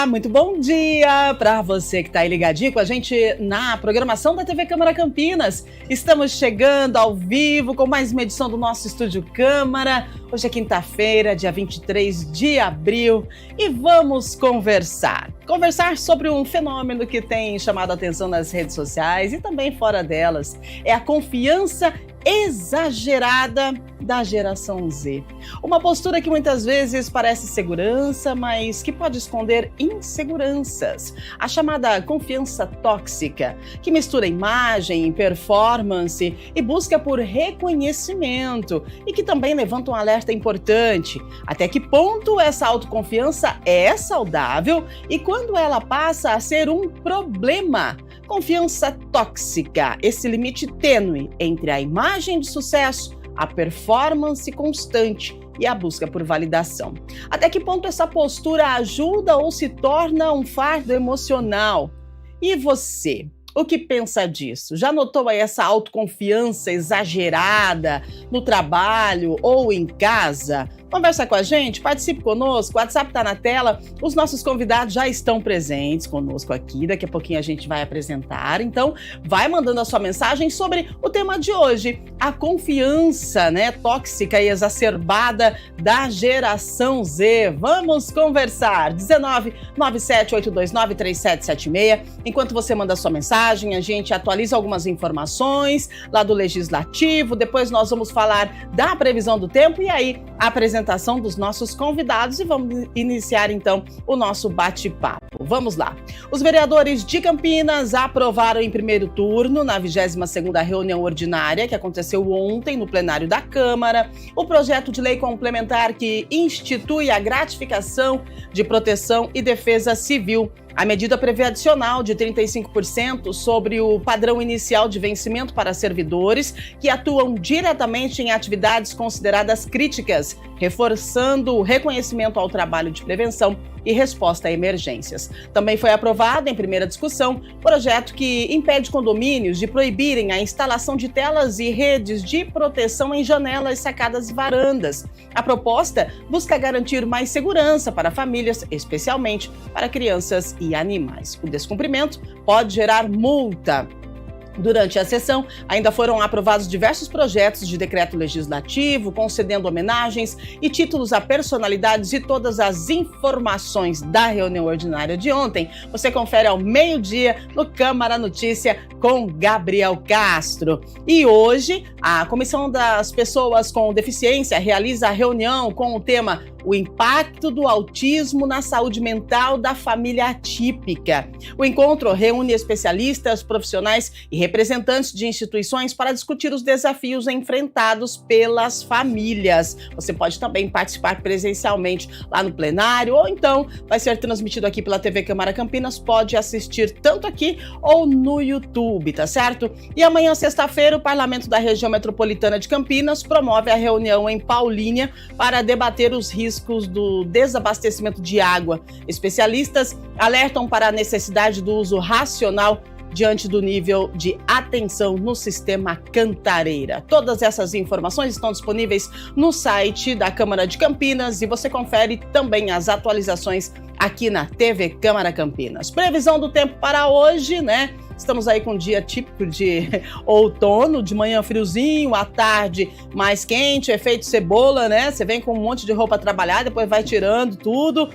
Olá, muito bom dia para você que está aí ligadinho com a gente na programação da TV Câmara Campinas. Estamos chegando ao vivo com mais uma edição do nosso Estúdio Câmara. Hoje é quinta-feira, dia 23 de abril, e vamos conversar sobre um fenômeno que tem chamado a atenção nas redes sociais e também fora delas. É a confiança exagerada da geração Z. Uma postura que muitas vezes parece segurança, mas que pode esconder inseguranças. A chamada confiança tóxica, que mistura imagem, performance e busca por reconhecimento, e que também levanta um alerta importante. Até que ponto essa autoconfiança é saudável e quando ela passa a ser um problema? Confiança tóxica, esse limite tênue entre a imagem de sucesso, a performance constante e a busca por validação. Até que ponto essa postura ajuda ou se torna um fardo emocional? E você? O que pensa disso? Já notou aí essa autoconfiança exagerada no trabalho ou em casa? Conversa com a gente, participe conosco, o WhatsApp está na tela, os nossos convidados já estão presentes conosco aqui, daqui a pouquinho a gente vai apresentar, então vai mandando a sua mensagem sobre o tema de hoje, a confiança, tóxica e exacerbada da geração Z. Vamos conversar, 19-97-829-3776, enquanto você manda a sua mensagem, a gente atualiza algumas informações lá do Legislativo, depois nós vamos falar da previsão do tempo e aí a apresentação dos nossos convidados e vamos iniciar então o nosso bate-papo. Vamos lá. Os vereadores de Campinas aprovaram em primeiro turno, na 22ª reunião ordinária, que aconteceu ontem no plenário da Câmara, o projeto de lei complementar que institui a gratificação de proteção e defesa civil. A medida prevê adicional de 35% sobre o padrão inicial de vencimento para servidores que atuam diretamente em atividades consideradas críticas, reforçando o reconhecimento ao trabalho de prevenção e resposta a emergências. Também foi aprovado em primeira discussão projeto que impede condomínios de proibirem a instalação de telas e redes de proteção em janelas, sacadas e varandas. A proposta busca garantir mais segurança para famílias, especialmente para crianças e animais. O descumprimento pode gerar multa. Durante a sessão, ainda foram aprovados diversos projetos de decreto legislativo, concedendo homenagens e títulos a personalidades, e todas as informações da reunião ordinária de ontem você confere ao meio-dia no Câmara Notícia com Gabriel Castro. E hoje, a Comissão das Pessoas com Deficiência realiza a reunião com o tema o impacto do autismo na saúde mental da família atípica. O encontro reúne especialistas, profissionais e representantes de instituições para discutir os desafios enfrentados pelas famílias. Você pode também participar presencialmente lá no plenário, ou então vai ser transmitido aqui pela TV Câmara Campinas, pode assistir tanto aqui ou no YouTube, tá certo? E amanhã, sexta-feira, o Parlamento da Região Metropolitana de Campinas promove a reunião em Paulínia para debater os riscos do desabastecimento de água. Especialistas alertam para a necessidade do uso racional diante do nível de atenção no sistema Cantareira. Todas essas informações estão disponíveis no site da Câmara de Campinas e você confere também as atualizações aqui na TV Câmara Campinas. Previsão do tempo para hoje, Estamos aí com um dia típico de outono, de manhã friozinho, à tarde mais quente, efeito cebola, Você vem com um monte de roupa trabalhar, depois vai tirando tudo.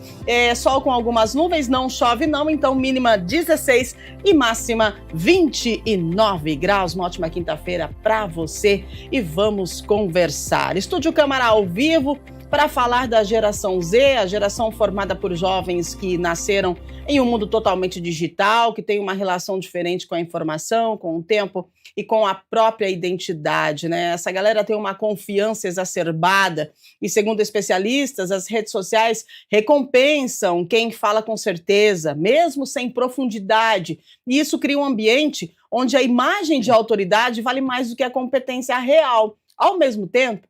Sol com algumas nuvens, não chove não, então mínima 16 e máxima 29 graus. Uma ótima quinta-feira para você e vamos conversar. Estúdio Câmara ao vivo para falar da geração Z, a geração formada por jovens que nasceram em um mundo totalmente digital, que tem uma relação diferente com a informação, com o tempo e com a própria identidade, Essa galera tem uma confiança exacerbada e, segundo especialistas, as redes sociais recompensam quem fala com certeza, mesmo sem profundidade, e isso cria um ambiente onde a imagem de autoridade vale mais do que a competência real. Ao mesmo tempo,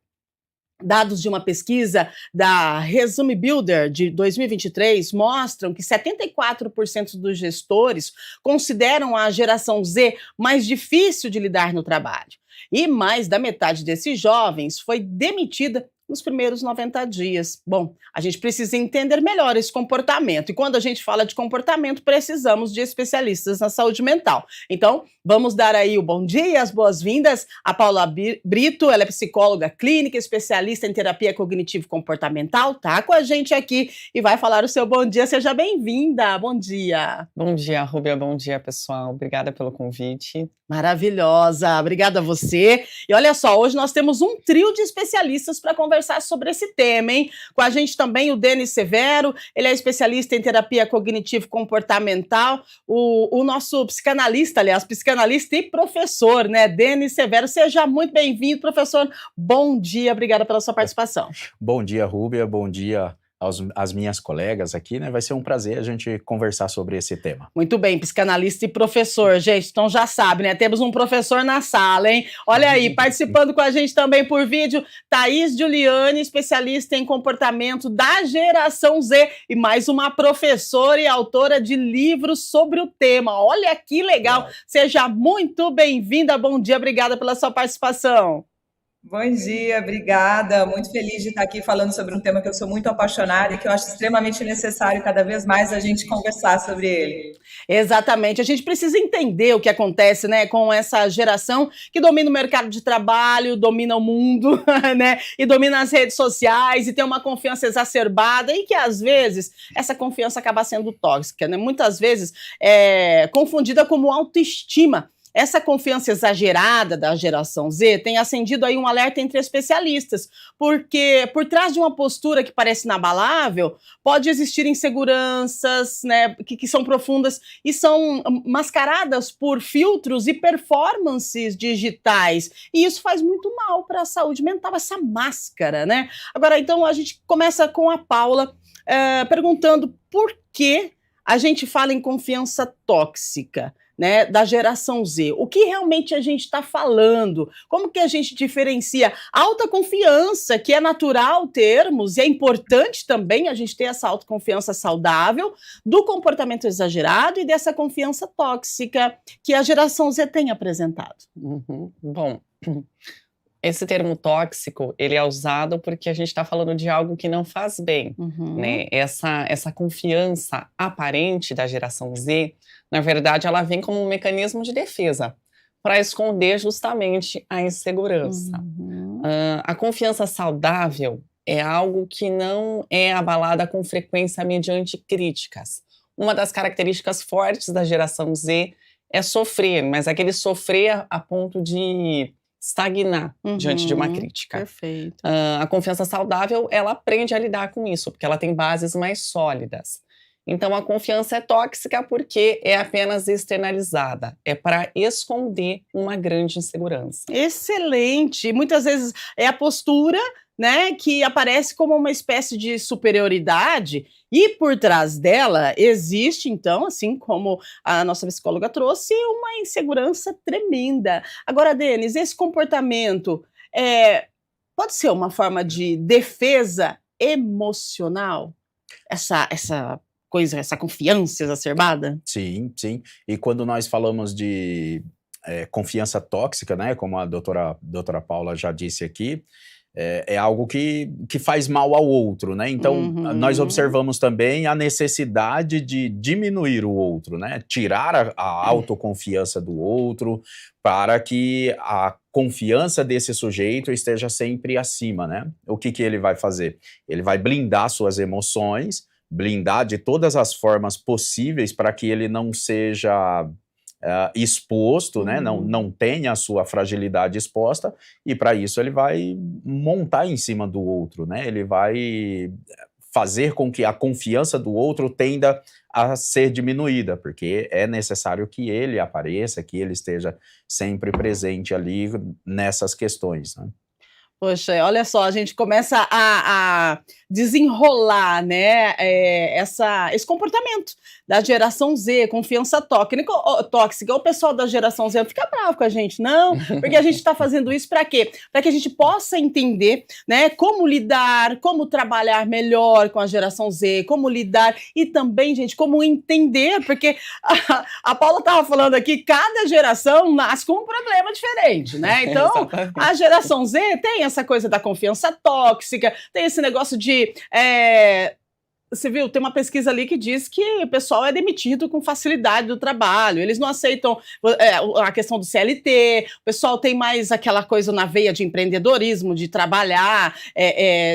dados de uma pesquisa da Resume Builder de 2023 mostram que 74% dos gestores consideram a geração Z mais difícil de lidar no trabalho. E mais da metade desses jovens foi demitida nos primeiros 90 dias. Bom, a gente precisa entender melhor esse comportamento. E quando a gente fala de comportamento, precisamos de especialistas na saúde mental. Então, vamos dar aí o bom dia e as boas-vindas a Paula Brito. Ela é psicóloga clínica, especialista em terapia cognitivo-comportamental, tá com a gente aqui e vai falar o seu bom dia. Seja bem-vinda. Bom dia. Bom dia, Rúbia. Bom dia, pessoal. Obrigada pelo convite. Maravilhosa. Obrigada a você. E olha só, hoje nós temos um trio de especialistas para conversar sobre esse tema, hein? Com a gente também o Denis Severo, ele é especialista em terapia cognitivo-comportamental, o nosso psicanalista, aliás, psicanalista e professor, né? Denis Severo, seja muito bem-vindo, professor. Bom dia, obrigada pela sua participação. Bom dia, Rúbia. Bom dia às minhas colegas aqui, né? Vai ser um prazer a gente conversar sobre esse tema. Muito bem, psicanalista e professor, gente, então já sabe, né? Temos um professor na sala, hein? Olha aí, participando com a gente também por vídeo, Thaís Giuliani, especialista em comportamento da geração Z e mais uma professora e autora de livros sobre o tema. Olha que legal! Seja muito bem-vinda, bom dia, obrigada pela sua participação. Bom dia, obrigada. Muito feliz de estar aqui falando sobre um tema que eu sou muito apaixonada e que eu acho extremamente necessário cada vez mais a gente conversar sobre ele. Exatamente. A gente precisa entender o que acontece, né, com essa geração que domina o mercado de trabalho, domina o mundo, né, e domina as redes sociais e tem uma confiança exacerbada e que, às vezes, essa confiança acaba sendo tóxica, né? Muitas vezes confundida como autoestima. Essa confiança exagerada da geração Z tem acendido aí um alerta entre especialistas, porque por trás de uma postura que parece inabalável, pode existir inseguranças, né, que são profundas e são mascaradas por filtros e performances digitais. E isso faz muito mal para a saúde mental, essa máscara, né? Agora, então, a gente começa com a Paula perguntando por que a gente fala em confiança tóxica, né, da geração Z. O que realmente a gente está falando? Como que a gente diferencia alta confiança, que é natural termos, e é importante também a gente ter essa autoconfiança saudável, do comportamento exagerado e dessa confiança tóxica que a geração Z tem apresentado? Bom, esse termo tóxico, ele é usado porque a gente está falando de algo que não faz bem, né? Essa confiança aparente da geração Z, na verdade, ela vem como um mecanismo de defesa para esconder justamente a insegurança. A confiança saudável é algo que não é abalada com frequência mediante críticas. Uma das características fortes da geração Z é sofrer, mas aquele sofrer a ponto de estagnar diante de uma crítica. Perfeito. A confiança saudável, ela aprende a lidar com isso, porque ela tem bases mais sólidas. Então, a confiança é tóxica porque é apenas externalizada. É para esconder uma grande insegurança. Excelente! Muitas vezes é a postura, né, que aparece como uma espécie de superioridade e por trás dela existe, então, assim como a nossa psicóloga trouxe, uma insegurança tremenda. Agora, Denis, esse comportamento pode ser uma forma de defesa emocional? Essa confiança exacerbada? Sim, sim. E quando nós falamos de confiança tóxica, né, como a doutora Paula já disse aqui, é algo que faz mal ao outro, né? Então, nós observamos também a necessidade de diminuir o outro, né? Tirar a autoconfiança do outro para que a confiança desse sujeito esteja sempre acima, né? O que ele vai fazer? Ele vai blindar suas emoções, blindar de todas as formas possíveis para que ele não seja exposto, né? Não tenha a sua fragilidade exposta, e para isso ele vai montar em cima do outro, né? Ele vai fazer com que a confiança do outro tenda a ser diminuída, porque é necessário que ele apareça, que ele esteja sempre presente ali nessas questões, né? Poxa, olha só, a gente começa a desenrolar, né, esse comportamento da geração Z, confiança tóxica. O pessoal da geração Z fica bravo com a gente, não, porque a gente está fazendo isso para quê? Para que a gente possa entender, né, como lidar, como trabalhar melhor com a geração Z, como lidar e também, gente, como entender, porque a Paula estava falando aqui, cada geração nasce com um problema diferente, né? Então, a geração Z tem essa coisa da confiança tóxica, tem esse negócio de... Você viu, tem uma pesquisa ali que diz que o pessoal é demitido com facilidade do trabalho, eles não aceitam a questão do CLT, o pessoal tem mais aquela coisa na veia de empreendedorismo, de trabalhar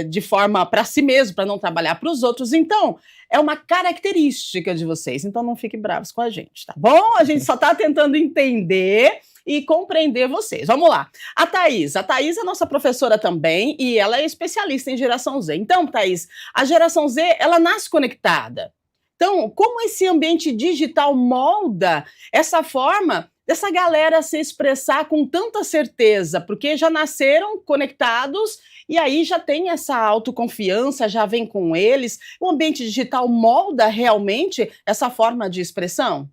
de forma para si mesmo, para não trabalhar para os outros. Então, é uma característica de vocês, então não fiquem bravos com a gente, tá bom? A gente só está tentando entender e compreender vocês. Vamos lá. A Thaís é nossa professora também e ela é especialista em geração Z. Então, Thaís, a geração Z, ela nasce conectada. Então, como esse ambiente digital molda essa forma dessa galera se expressar com tanta certeza? Porque já nasceram conectados e aí já tem essa autoconfiança, já vem com eles. O ambiente digital molda realmente essa forma de expressão?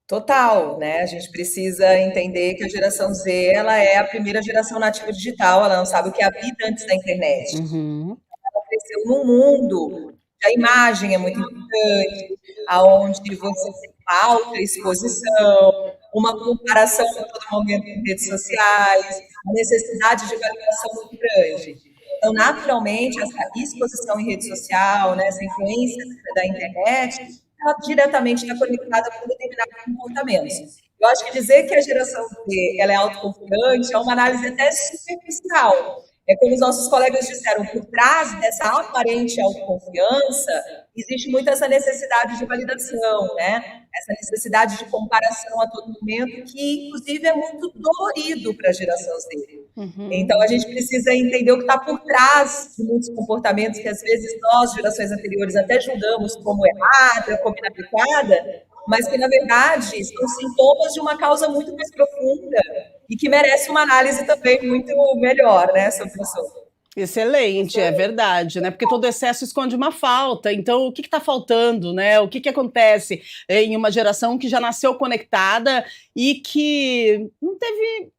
Total, né? A gente precisa entender que a geração Z, ela é a primeira geração nativa digital, ela não sabe o que é a vida antes da internet. Ela cresceu num mundo onde a imagem é muito importante, onde você tem uma alta exposição, uma comparação a todo momento em redes sociais, a necessidade de validação muito grande. Então, naturalmente, essa exposição em rede social, né, essa influência da internet, ela diretamente está conectada com determinados comportamentos. Eu acho que dizer que a geração Z ela é autoconfiante é uma análise até superficial. É como os nossos colegas disseram, por trás dessa aparente autoconfiança, existe muito essa necessidade de validação, né? Essa necessidade de comparação a todo momento, que, inclusive, é muito dolorido para a geração Z. Então, a gente precisa entender o que está por trás de muitos comportamentos que, às vezes, nós, gerações anteriores, até julgamos como errada, como inadequada, mas que, na verdade, são sintomas de uma causa muito mais profunda e que merece uma análise também muito melhor, né, sobre o assunto. Excelente, é verdade, né? Porque todo excesso esconde uma falta. Então, o que está faltando, né? O que acontece em uma geração que já nasceu conectada e que não teve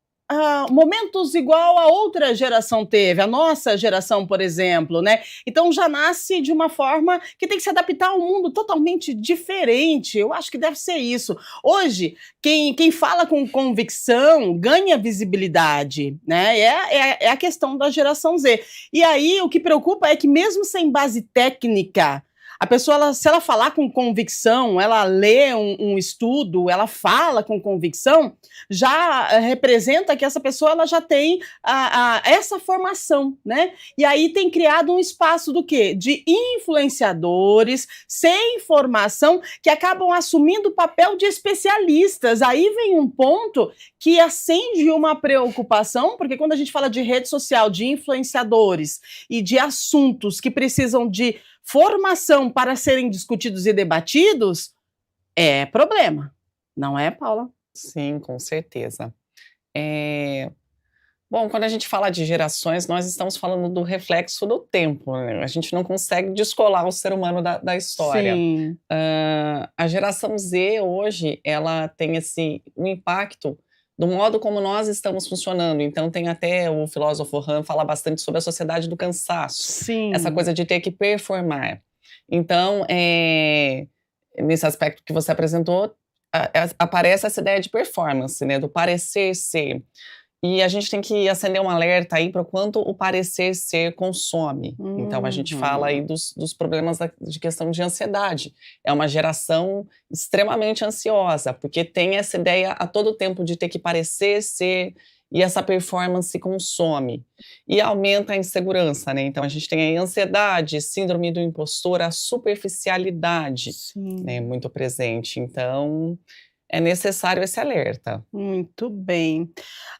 momentos igual a outra geração teve, a nossa geração, por exemplo, né? Então já nasce de uma forma que tem que se adaptar a um mundo totalmente diferente. Eu acho que deve ser isso. Hoje, quem fala com convicção ganha visibilidade, né? É a questão da geração Z. E aí o que preocupa é que mesmo sem base técnica, a pessoa, se ela falar com convicção, ela lê um estudo, ela fala com convicção, já representa que essa pessoa ela já tem essa formação, né? E aí tem criado um espaço do quê? De influenciadores sem formação que acabam assumindo o papel de especialistas. Aí vem um ponto que acende uma preocupação, porque quando a gente fala de rede social, de influenciadores e de assuntos que precisam de formação para serem discutidos e debatidos, é problema. Não é, Paula? Sim, com certeza. Bom, quando a gente fala de gerações, nós estamos falando do reflexo do tempo, né? A gente não consegue descolar o ser humano da história. Sim. A geração Z hoje, ela tem um impacto do modo como nós estamos funcionando. Então, tem até o filósofo Han fala bastante sobre a sociedade do cansaço. Sim. Essa coisa de ter que performar. Então, nesse aspecto que você apresentou, aparece essa ideia de performance, né? Do parecer ser. E a gente tem que acender um alerta aí para o quanto o parecer ser consome. Então, a gente fala aí dos problemas de questão de ansiedade. É uma geração extremamente ansiosa, porque tem essa ideia a todo tempo de ter que parecer ser, e essa performance consome. E aumenta a insegurança, né? Então, a gente tem aí ansiedade, síndrome do impostor, a superficialidade, né, muito presente. Então, é necessário esse alerta. Muito bem.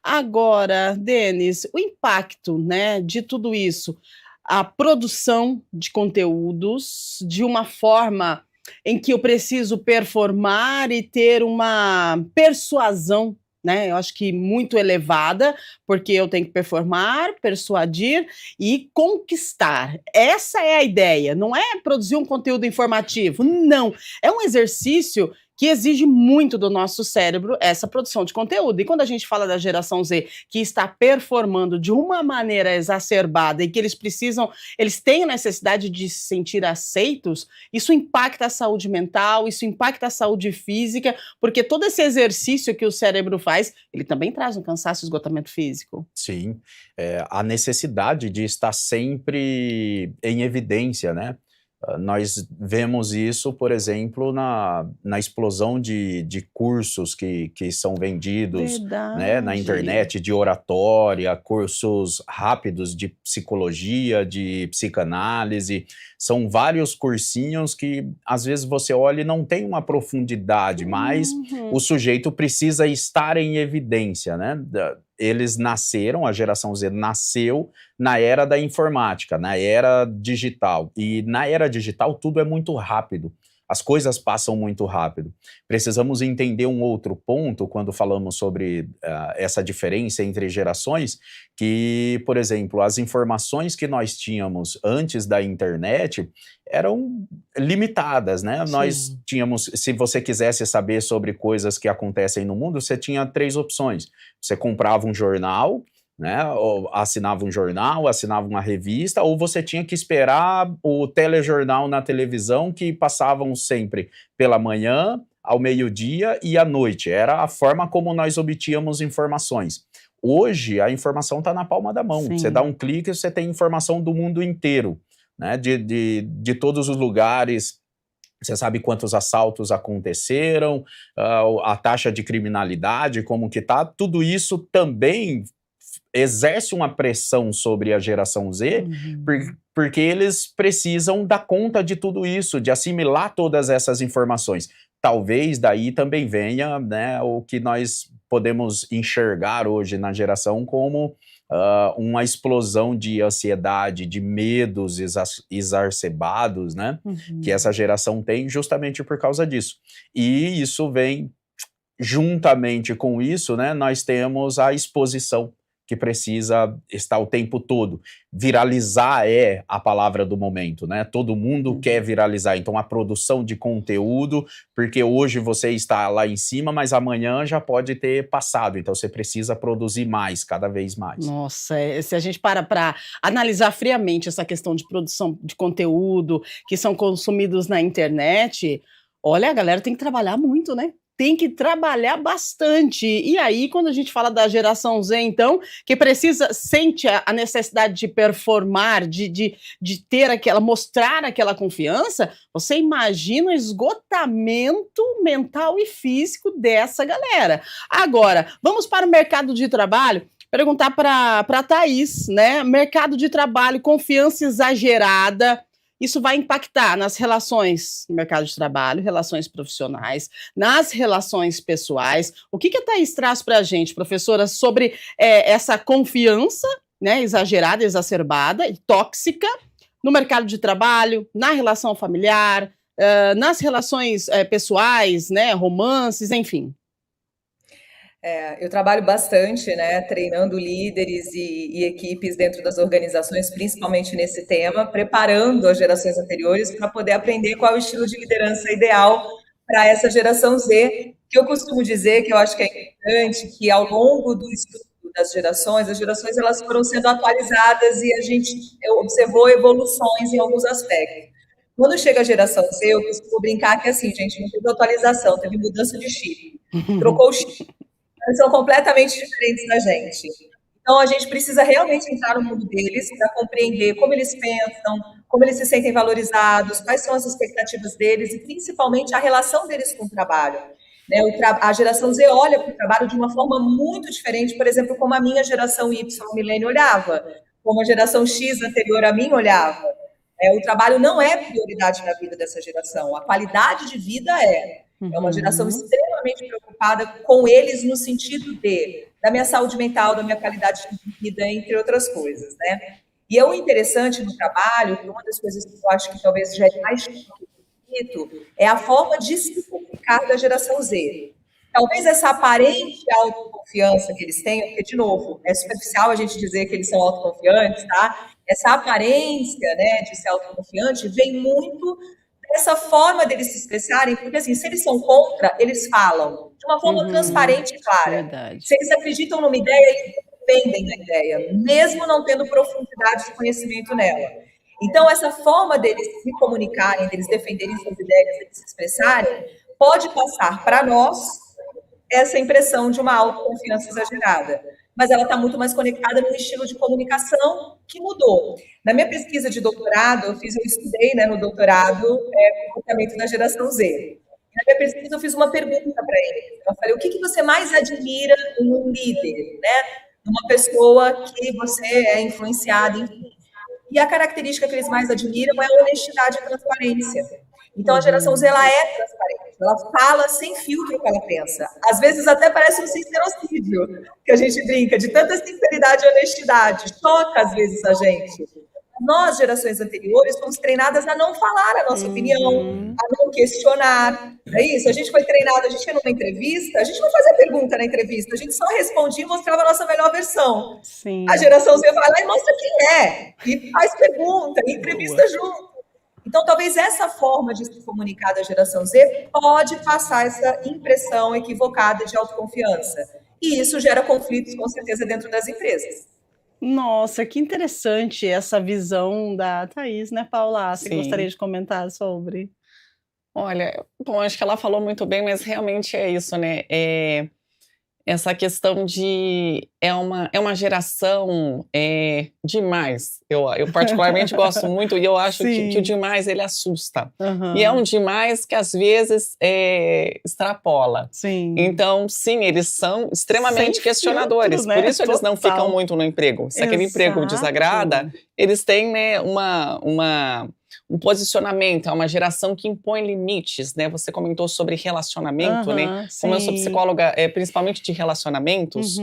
Agora, Denis, o impacto, né, de tudo isso, a produção de conteúdos de uma forma em que eu preciso performar e ter uma persuasão né? Eu acho que muito elevada, porque eu tenho que performar, persuadir e conquistar. Essa é a ideia, não é produzir um conteúdo informativo, não. É um exercício que exige muito do nosso cérebro essa produção de conteúdo. E quando a gente fala da geração Z, que está performando de uma maneira exacerbada e que eles têm a necessidade de se sentir aceitos, isso impacta a saúde mental, isso impacta a saúde física, porque todo esse exercício que o cérebro faz, ele também traz um cansaço e esgotamento físico. Sim, a necessidade de estar sempre em evidência, né? Nós vemos isso, por exemplo, na explosão de cursos que são vendidos, né, na internet, de oratória, cursos rápidos de psicologia, de psicanálise. São vários cursinhos que, às vezes, você olha e não tem uma profundidade, mas o sujeito precisa estar em evidência, né? Eles nasceram, a geração Z nasceu na era da informática, na era digital. E na era digital tudo é muito rápido, as coisas passam muito rápido. Precisamos entender um outro ponto quando falamos sobre essa diferença entre gerações, que, por exemplo, as informações que nós tínhamos antes da internet eram limitadas, né? Sim. Nós tínhamos, se você quisesse saber sobre coisas que acontecem no mundo, você tinha 3 opções. Você comprava um jornal, né, ou assinava um jornal, assinava uma revista, ou você tinha que esperar o telejornal na televisão, que passavam sempre pela manhã, ao meio-dia e à noite. Era a forma como nós obtínhamos informações. Hoje, a informação está na palma da mão. Sim. Você dá um clique e você tem informação do mundo inteiro, né, de todos os lugares. Você sabe quantos assaltos aconteceram, a taxa de criminalidade, como que tá. Tudo isso também exerce uma pressão sobre a geração Z, porque eles precisam dar conta de tudo isso, de assimilar todas essas informações. Talvez daí também venha, né, o que nós podemos enxergar hoje na geração como uma explosão de ansiedade, de medos exacerbados, né, que essa geração tem justamente por causa disso. E isso vem, juntamente com isso, né, nós temos a exposição, que precisa estar o tempo todo. Viralizar é a palavra do momento, né? Todo mundo quer viralizar, então a produção de conteúdo, porque hoje você está lá em cima, mas amanhã já pode ter passado, então você precisa produzir mais, cada vez mais. Nossa, se a gente para analisar friamente essa questão de produção de conteúdo que são consumidos na internet, olha, a galera tem que trabalhar muito, né? Tem que trabalhar bastante. E aí, quando a gente fala da geração Z, então, que sente a necessidade de performar, de ter mostrar aquela confiança, você imagina o esgotamento mental e físico dessa galera. Agora, vamos para o mercado de trabalho. Perguntar para a Thaís, né? Mercado de trabalho, confiança exagerada. Isso vai impactar nas relações no mercado de trabalho, relações profissionais, nas relações pessoais. O que a Thaís traz para a gente, professora, sobre essa confiança, né, exagerada, exacerbada e tóxica no mercado de trabalho, na relação familiar, nas relações pessoais, né, romances, enfim? Eu trabalho bastante, né, treinando líderes e equipes dentro das organizações, principalmente nesse tema, preparando as gerações anteriores para poder aprender qual é o estilo de liderança ideal para essa geração Z, que eu costumo dizer, que eu acho que é importante, que ao longo do estudo das gerações, as gerações elas foram sendo atualizadas e a gente observou evoluções em alguns aspectos. Quando chega a geração Z, eu costumo brincar que assim, gente, não teve atualização, teve mudança de chip, trocou o chip. São completamente diferentes da gente. Então, a gente precisa realmente entrar no mundo deles para compreender como eles pensam, como eles se sentem valorizados, quais são as expectativas deles e, principalmente, a relação deles com o trabalho. Né? A geração Z olha para o trabalho de uma forma muito diferente, por exemplo, como a minha geração Y, o milênio, olhava, como a geração X anterior a mim olhava. O trabalho não é prioridade na vida dessa geração, a qualidade de vida é. É uma geração extremamente preocupada com eles no sentido da minha saúde mental, da minha qualidade de vida, entre outras coisas, né? E o interessante no trabalho, que uma das coisas que eu acho que talvez já é mais bonito, é a forma de se comunicar da geração Z. Talvez essa aparente autoconfiança que eles tenham, porque, de novo, é superficial a gente dizer que eles são autoconfiantes, tá? Essa aparência, né, de ser autoconfiante vem muito dessa forma deles se expressarem, porque, assim, se eles são contra, eles falam de uma forma transparente e clara. Verdade. Se eles acreditam numa ideia, eles defendem a ideia, mesmo não tendo profundidade de conhecimento nela. Então, essa forma deles se comunicarem, deles defenderem suas ideias, deles se expressarem, pode passar para nós essa impressão de uma autoconfiança exagerada. Mas ela está muito mais conectada no estilo de comunicação que mudou. Na minha pesquisa de doutorado, eu estudei, né, no doutorado, comportamento da geração Z. Na minha pesquisa, eu fiz uma pergunta para eles. Eu falei, o que você mais admira em um líder, né? Numa pessoa que você é influenciada, enfim. E a característica que eles mais admiram é a honestidade e transparência. Então, a geração Z, ela é transparente. Ela fala sem filtro o que ela pensa. Às vezes, até parece um sincerocídio, que a gente brinca, de tanta sinceridade e honestidade. Choca, às vezes, a gente. Nós, gerações anteriores, fomos treinadas a não falar a nossa opinião, a não questionar. É isso? A gente foi treinada, a gente ia numa entrevista, a gente não fazia pergunta na entrevista, a gente só respondia e mostrava a nossa melhor versão. Sim. A geração Z vai lá e mostra quem é, e faz pergunta, e entrevista junto. Então, talvez essa forma de se comunicar da geração Z pode passar essa impressão equivocada de autoconfiança. E isso gera conflitos, com certeza, dentro das empresas. Nossa, que interessante essa visão da Thaís, né, Paula? Você gostaria de comentar sobre? Olha, bom, acho que ela falou muito bem, mas realmente é isso, né? Essa questão de... É uma geração demais. Eu particularmente gosto muito e eu acho que o demais, ele assusta. E é um demais que, às vezes, extrapola. Sim. Então, sim, eles são extremamente questionadores. Filtro, né? Por isso eles não ficam muito no emprego. Se aquele emprego desagrada, eles têm, né, um posicionamento, é uma geração que impõe limites, né? Você comentou sobre relacionamento, né? Como eu sou psicóloga, principalmente de relacionamentos,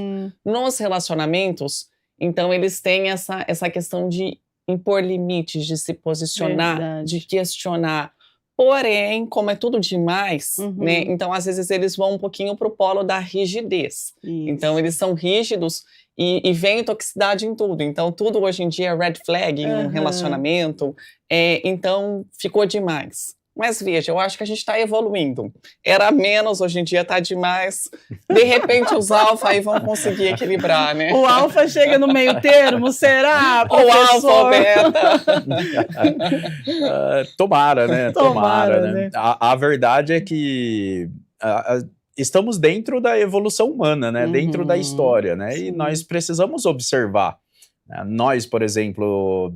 nos relacionamentos, então eles têm essa questão de impor limites, de se posicionar, de questionar. Porém, como é tudo demais, né? Então às vezes eles vão um pouquinho para o polo da rigidez. Isso. Então eles são rígidos e vem toxicidade em tudo. Então tudo hoje em dia é red flag em um relacionamento. Então ficou demais. Mas veja, eu acho que a gente está evoluindo. Era menos, hoje em dia está demais. De repente os alfa aí vão conseguir equilibrar, né? O alfa chega no meio termo, será, professor? O alfa, beta. Tomara, né? Tomara, né? A verdade é que estamos dentro da evolução humana, né? Dentro da história, né? Sim. E nós precisamos observar. Nós, por exemplo,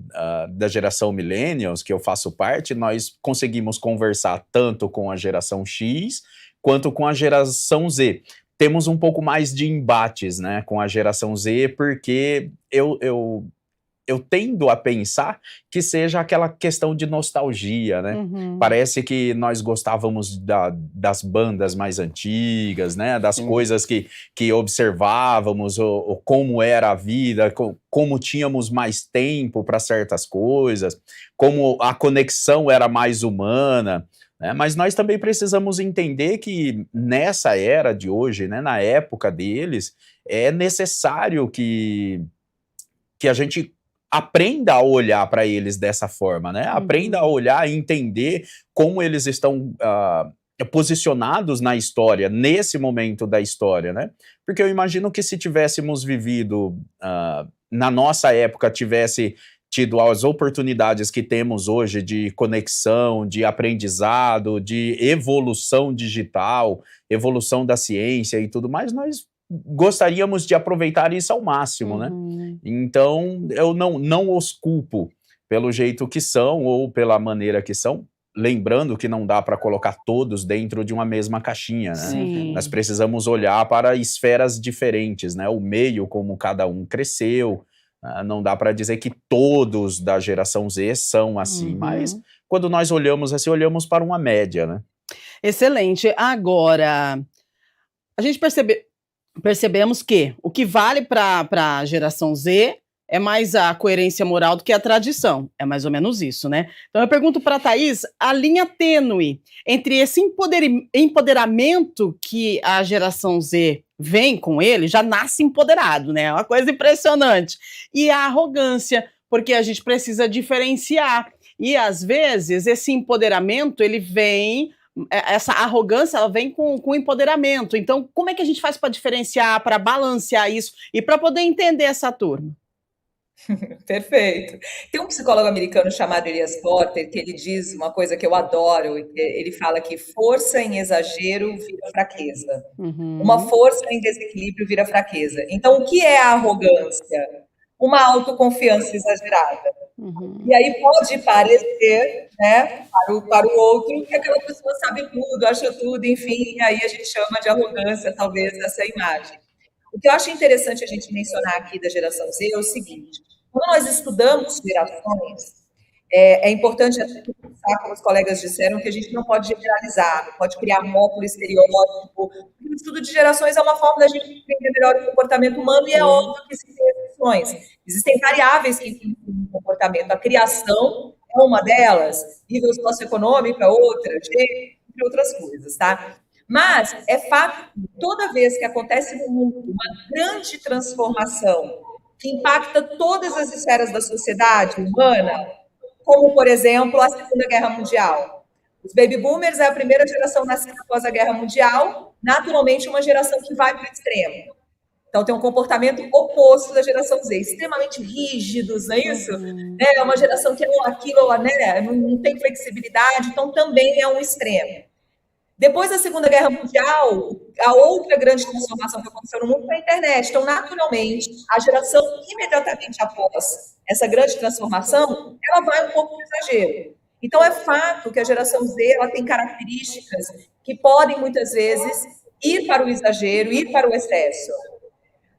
da geração Millennials, que eu faço parte, nós conseguimos conversar tanto com a geração X quanto com a geração Z. Temos um pouco mais de embates, né, com a geração Z, porque eu tendo a pensar que seja aquela questão de nostalgia, né? Parece que nós gostávamos das bandas mais antigas, né? Das coisas que observávamos, ou como era a vida, como tínhamos mais tempo para certas coisas, como a conexão era mais humana, né? Mas nós também precisamos entender que nessa era de hoje, né, na época deles, é necessário que a gente aprenda a olhar para eles dessa forma, né? Aprenda a olhar e entender como eles estão posicionados na história, nesse momento da história, né? Porque eu imagino que se tivéssemos vivido, na nossa época, tivesse tido as oportunidades que temos hoje de conexão, de aprendizado, de evolução digital, evolução da ciência e tudo mais, nós gostaríamos de aproveitar isso ao máximo, né? Então, eu não os culpo pelo jeito que são ou pela maneira que são, lembrando que não dá para colocar todos dentro de uma mesma caixinha, né? Sim. Nós precisamos olhar para esferas diferentes, né? O meio como cada um cresceu, não dá para dizer que todos da geração Z são assim, mas quando nós olhamos assim, olhamos para uma média, né? Excelente. Agora, a gente percebemos que o que vale para a geração Z é mais a coerência moral do que a tradição. É mais ou menos isso, né? Então eu pergunto para a Thaís a linha tênue entre esse empoderamento que a geração Z vem com ele, já nasce empoderado, né? É uma coisa impressionante. E a arrogância, porque a gente precisa diferenciar. E às vezes esse empoderamento, ele vem, essa arrogância, ela vem com empoderamento. Então, como é que a gente faz para diferenciar, para balancear isso e para poder entender essa turma? Perfeito. Tem um psicólogo americano chamado Elias Porter que ele diz uma coisa que eu adoro. Ele fala que força em exagero vira fraqueza. Uma força em desequilíbrio vira fraqueza. Então, o que é a arrogância? Uma autoconfiança exagerada. E aí pode parecer, né, para o outro, que aquela pessoa sabe tudo, acha tudo, enfim, e aí a gente chama de arrogância, talvez, essa imagem. O que eu acho interessante a gente mencionar aqui da geração Z é o seguinte: quando nós estudamos gerações, é importante pensar, como os colegas disseram, que a gente não pode generalizar, não pode criar rótulo, estereótipo. O estudo de gerações é uma forma da gente entender melhor o comportamento humano e é óbvio que existem exceções. Existem variáveis que influenciam o comportamento. A criação é uma delas, nível socioeconômico é outra, entre outras coisas, tá? Mas é fato que toda vez que acontece no mundo uma grande transformação que impacta todas as esferas da sociedade humana, como, por exemplo, a Segunda Guerra Mundial. Os baby boomers é a primeira geração nascida após a Guerra Mundial, naturalmente uma geração que vai para o extremo. Então, tem um comportamento oposto da geração Z, extremamente rígidos, não é isso? É uma geração que é aquilo, né? Não tem flexibilidade, então também é um extremo. Depois da Segunda Guerra Mundial, a outra grande transformação que aconteceu no mundo foi a internet. Então, naturalmente, a geração imediatamente após essa grande transformação, ela vai um pouco no exagero. Então, é fato que a geração Z ela tem características que podem, muitas vezes, ir para o exagero, ir para o excesso.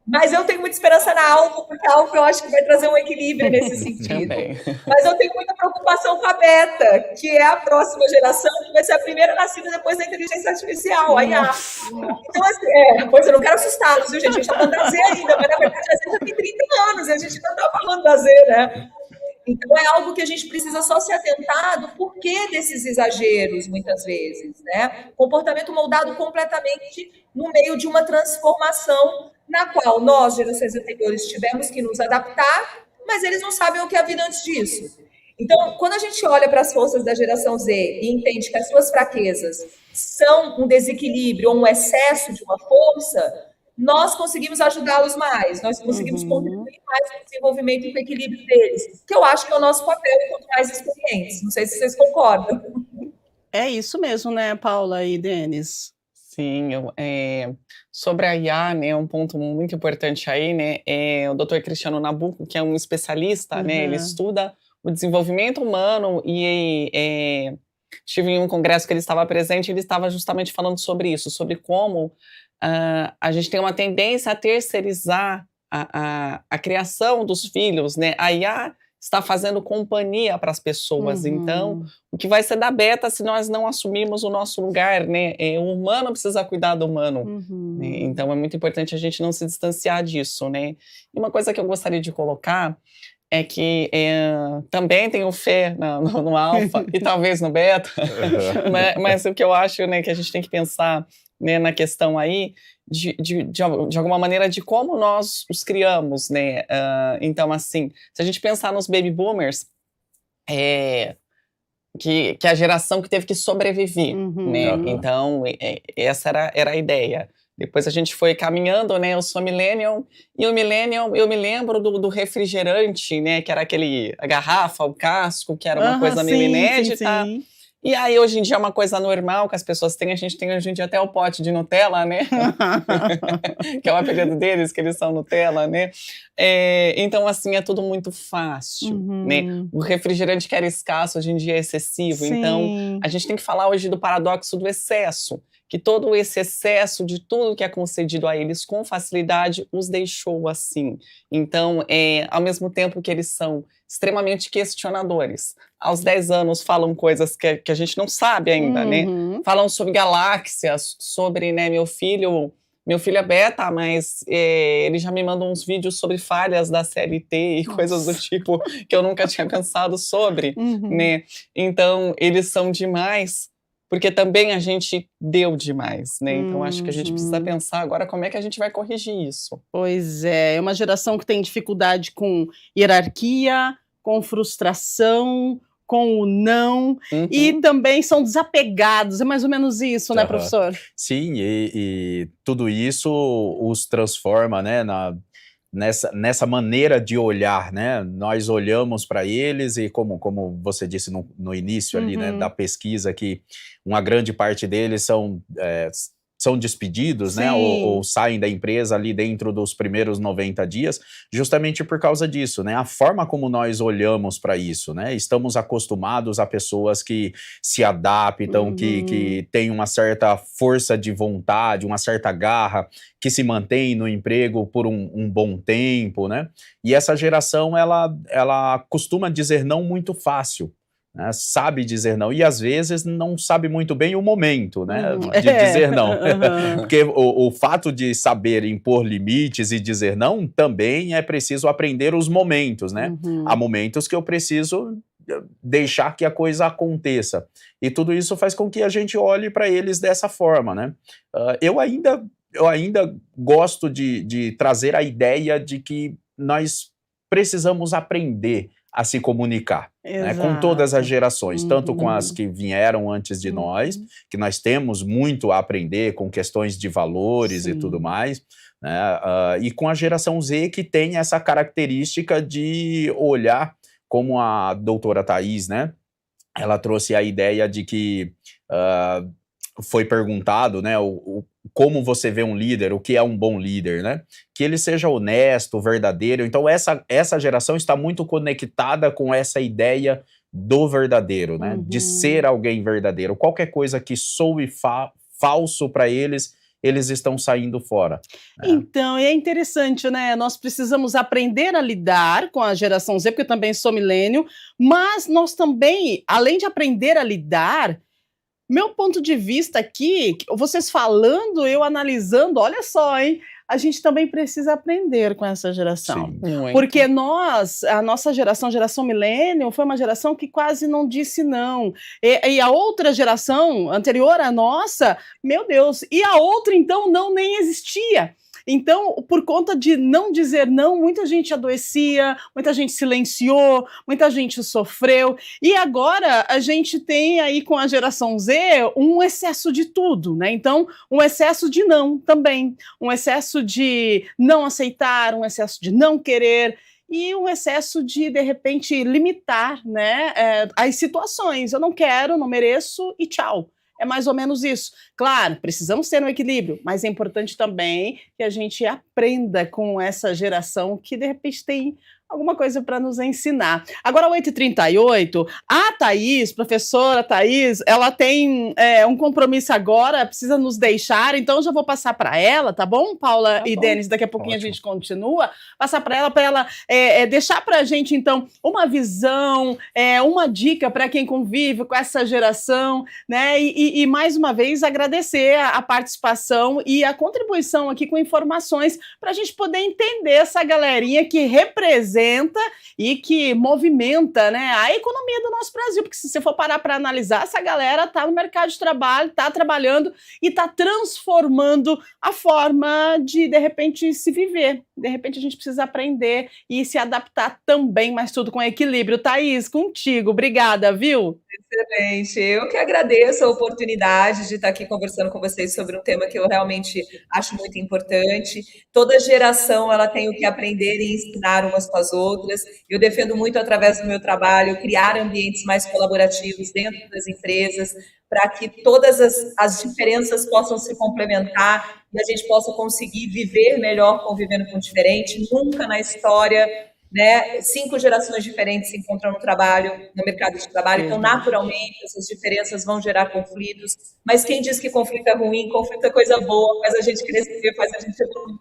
Mas eu tenho muita esperança na Alfa, porque a Alfa eu acho que vai trazer um equilíbrio nesse sentido. Mas eu tenho muita preocupação com a Beta, que é a próxima geração, que vai ser a primeira nascida depois da inteligência artificial, a IA. Então, assim, pois eu não quero assustá-los, viu, gente? A gente está falando da Z ainda, mas na verdade a Z já tem 30 anos e a gente não está falando da Z, né? Então, é algo que a gente precisa só se atentar do porquê desses exageros, muitas vezes, né? Comportamento moldado completamente no meio de uma transformação na qual nós, gerações anteriores, tivemos que nos adaptar, mas eles não sabem o que é a vida antes disso. Então, quando a gente olha para as forças da geração Z e entende que as suas fraquezas são um desequilíbrio ou um excesso de uma força, nós conseguimos ajudá-los mais, nós conseguimos contribuir mais com o desenvolvimento e com o equilíbrio deles, que eu acho que é o nosso papel quanto mais experientes. Não sei se vocês concordam. É isso mesmo, né, Paula e Denis? Sim, sobre a IA, né, um ponto muito importante aí, né, é o Dr. Cristiano Nabuco, que é um especialista, né, ele estuda o desenvolvimento humano e estive em um congresso que ele estava presente, ele estava justamente falando sobre isso, sobre como a gente tem uma tendência a terceirizar a criação dos filhos, né, a IA está fazendo companhia para as pessoas. Então, o que vai ser da Beta se nós não assumirmos o nosso lugar, né? O humano precisa cuidar do humano. Né? Então, é muito importante a gente não se distanciar disso, né? E uma coisa que eu gostaria de colocar é que também tenho fé no alfa e talvez no beta, mas o que eu acho, né, que a gente tem que pensar, né, na questão aí de alguma maneira de como nós os criamos, né? Então, assim, se a gente pensar nos baby boomers, que é a geração que teve que sobreviver, né? Então, essa era a ideia. Depois a gente foi caminhando, né? Eu sou millennial, e o millennial, eu me lembro do refrigerante, né? Que era a garrafa, o casco, que era uma coisa meio inédita. Sim. E aí, hoje em dia, é uma coisa normal que as pessoas têm. A gente tem hoje em dia até o pote de Nutella, né? Que é o apelido deles, que eles são Nutella, né? Então, assim, é tudo muito fácil, né? O refrigerante que era escasso, hoje em dia é excessivo. Sim. Então, a gente tem que falar hoje do paradoxo do excesso, que todo esse excesso de tudo que é concedido a eles com facilidade os deixou assim. Então, ao mesmo tempo que eles são extremamente questionadores, aos 10 anos falam coisas que a gente não sabe ainda, né? Falam sobre galáxias, sobre, né, meu filho meu filho é beta, mas ele já me manda uns vídeos sobre falhas da CLT e coisas do tipo que eu nunca tinha pensado sobre, né? Então, eles são demais, porque também a gente deu demais, né? Então, acho que a gente precisa pensar agora como é que a gente vai corrigir isso. Pois é uma geração que tem dificuldade com hierarquia, com frustração, com o não, e também são desapegados, é mais ou menos isso, né, professor? Sim, e tudo isso os transforma, né, nessa maneira de olhar, né? Nós olhamos para eles e como você disse no início ali, né, da pesquisa, que uma grande parte deles são despedidos, né, ou saem da empresa ali dentro dos primeiros 90 dias, justamente por causa disso, né, a forma como nós olhamos para isso, né, estamos acostumados a pessoas que se adaptam, que têm uma certa força de vontade, uma certa garra, que se mantém no emprego por um bom tempo, né, e essa geração, ela costuma dizer não muito fácil, né, sabe dizer não, e às vezes não sabe muito bem o momento, né, de dizer não, porque o fato de saber impor limites e dizer não, também é preciso aprender os momentos, né, há momentos que eu preciso deixar que a coisa aconteça, e tudo isso faz com que a gente olhe para eles dessa forma, né. Eu ainda gosto de trazer a ideia de que nós precisamos aprender a se comunicar, né, com todas as gerações, tanto com as que vieram antes de nós, que nós temos muito a aprender com questões de valores e tudo mais, né, e com a geração Z, que tem essa característica de olhar, como a doutora Thaís, né, ela trouxe a ideia de que foi perguntado, né, como você vê um líder, o que é um bom líder, né? Que ele seja honesto, verdadeiro. Então, essa geração está muito conectada com essa ideia do verdadeiro, né? De ser alguém verdadeiro. Qualquer coisa que soe falso para eles estão saindo fora. Né? Então, é interessante, né? Nós precisamos aprender a lidar com a geração Z, porque eu também sou milênio, mas nós também, além de aprender a lidar, meu ponto de vista aqui, vocês falando, eu analisando, olha só, hein? A gente também precisa aprender com essa geração. Sim, porque a nossa geração, a geração millennial, foi uma geração que quase não disse não. E a outra geração, anterior à nossa, meu Deus, e a outra, então, não nem existia. Então, por conta de não dizer não, muita gente adoecia, muita gente silenciou, muita gente sofreu, e agora a gente tem aí com a geração Z um excesso de tudo, né? Então, um excesso de não também, um excesso de não aceitar, um excesso de não querer, e um excesso de repente, limitar, né, as situações. Eu não quero, não mereço e tchau. É mais ou menos isso. Claro, precisamos ter um equilíbrio, mas é importante também que a gente aprenda com essa geração que, de repente, tem alguma coisa para nos ensinar. Agora, 8h38, a Thaís, professora Thaís, ela tem um compromisso agora, precisa nos deixar, então eu já vou passar para ela, tá bom, Paula e Denis? Daqui a pouquinho a gente continua. Passar para ela deixar para a gente, então, uma visão, uma dica para quem convive com essa geração, né? E mais uma vez, agradecer a participação e a contribuição aqui com informações para a gente poder entender essa galerinha que representa e que movimenta, né, a economia do nosso Brasil, porque se você for parar para analisar, essa galera está no mercado de trabalho, está trabalhando e está transformando a forma de repente, se viver. De repente, a gente precisa aprender e se adaptar também, mas tudo com equilíbrio. Thaís, contigo. Obrigada, viu? Excelente. Eu que agradeço a oportunidade de estar aqui conversando com vocês sobre um tema que eu realmente acho muito importante. Toda geração ela tem o que aprender e ensinar umas com as outras. Eu defendo muito, através do meu trabalho, criar ambientes mais colaborativos dentro das empresas, para que todas as diferenças possam se complementar e a gente possa conseguir viver melhor convivendo com o diferente. Nunca na história né? 5 gerações diferentes se encontram no mercado de trabalho, então naturalmente essas diferenças vão gerar conflitos, mas quem diz que conflito é ruim, conflito é coisa boa, faz a gente crescer, faz a gente evoluir.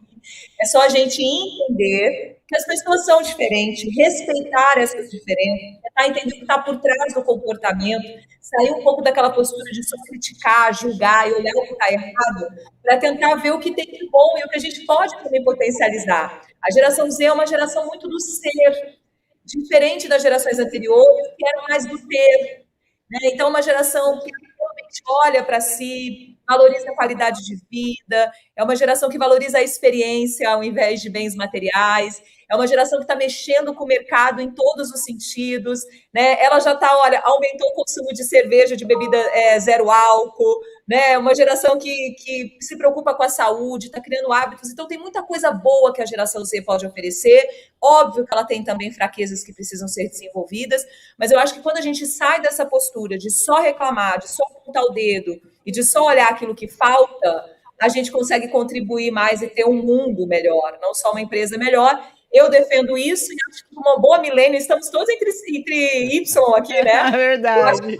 É só a gente entender que as pessoas são diferentes, respeitar essas diferenças, tentar entender o que está por trás do comportamento, sair um pouco daquela postura de só criticar, julgar e olhar o que está errado, para tentar ver o que tem de bom e o que a gente pode também potencializar. A geração Z é uma geração muito do ser, diferente das gerações anteriores, que eram mais do ter. Né? Então, uma geração que realmente olha para si, valoriza a qualidade de vida, é uma geração que valoriza a experiência ao invés de bens materiais, é uma geração que está mexendo com o mercado em todos os sentidos, né? Ela já está, olha, aumentou o consumo de cerveja, de bebida zero álcool, né? Uma geração que se preocupa com a saúde, está criando hábitos, então tem muita coisa boa que a geração Z pode oferecer, óbvio que ela tem também fraquezas que precisam ser desenvolvidas, mas eu acho que quando a gente sai dessa postura de só reclamar, de só apontar o dedo e de só olhar aquilo que falta, a gente consegue contribuir mais e ter um mundo melhor, não só uma empresa melhor. Eu defendo isso e acho que uma boa milênio, estamos todos entre Y aqui, né? É verdade.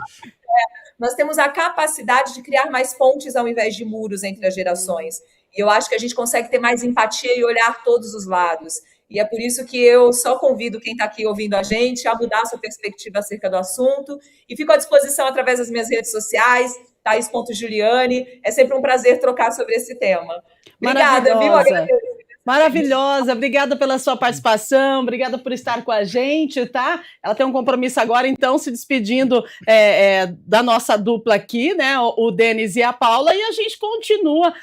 Nós temos a capacidade de criar mais pontes ao invés de muros entre as gerações. E eu acho que a gente consegue ter mais empatia e olhar todos os lados. E é por isso que eu só convido quem está aqui ouvindo a gente a mudar a sua perspectiva acerca do assunto. E fico à disposição através das minhas redes sociais, Thais.Juliane. É sempre um prazer trocar sobre esse tema. Obrigada, viu? Agradeço. Maravilhosa, obrigada pela sua participação, obrigada por estar com a gente, tá? Ela tem um compromisso agora, então, se despedindo da nossa dupla aqui, né? O Denis e a Paula, e a gente continua